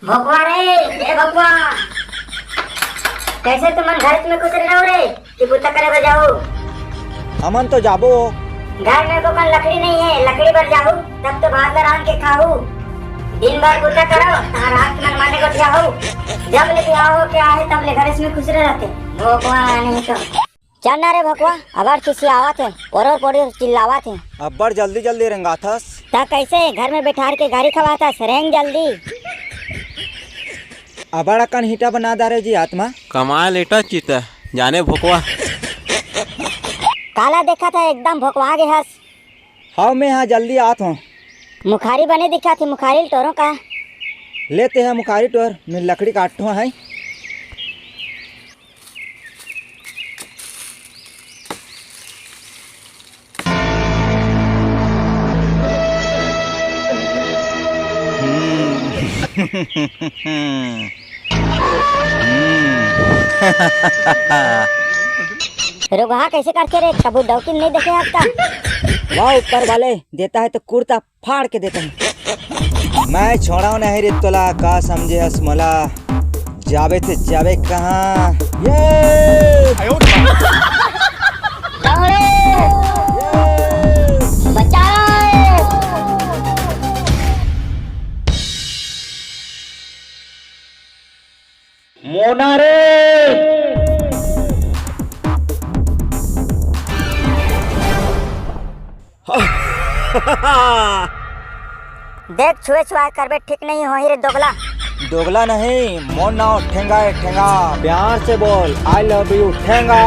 भगवा रे, ए भगवा, कैसे तुम घर में कुछ रहो रे कि बुता करे बजाओ। हमन तो जाबो। घर में कोई लकड़ी नहीं है, लकड़ी पर जाओ तब तो भात रांध के खाओ। दिन भर बुता करो रात में माने को जाओ। जब ले आओ के आए तब ले घर में खुश रहते। भगवा नहीं तो चलना रे भगवा, अबर किसी आवत है और चिल्लावत है। अब्बर जल्दी जल्दी रंगाथस ता कैसे घर में बैठार के गाड़ी खवाता रेंग जल्दी। अबड़ अकन हीटा बना दारे जी आत्मा कमाल लेटा चिता जाने भोकवा काला देखा था एकदम भोकवा गे हस। हाँ मैं यहाँ जल्दी आत हूँ। मुखारी बने दिखा थी, मुखारी टोरों का लेते हैं मुखारी टोर में लकड़ी काटो है। रोगहा कैसे करते रे, कबू डॉकिन नहीं देखे आपका। वाह ऊपर वाले देता है तो कुर्ता फाड़ के देता है। मैं छोड़ा नहीं रे तोला का समझे हसमला जावे थे जावे कहाँ ये मोना रे देख छुए छुआ करबे ठीक नहीं हो रे दोगला। दोगला नहीं मोना ठेंगा है ठेंगा। प्यार से बोल आई लव यू ठेंगा।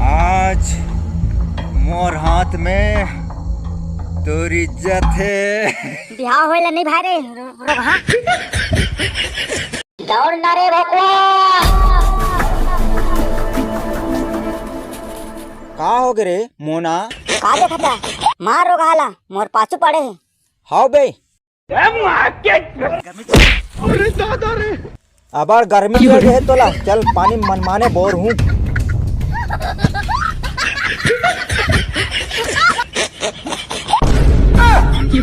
आज मोर हाथ में तोरी इज्जत है। बिहाव होइला नहीं भाई रे रोगहा। दौड़ ना रे भगवा। का हो गए रे मोना? का देखता मार रोगहाला मोर पाछू पड़े है। हाउ बे अबार गर्मी लगे है तोला चल पानी मनमाने बोर हूँ। কি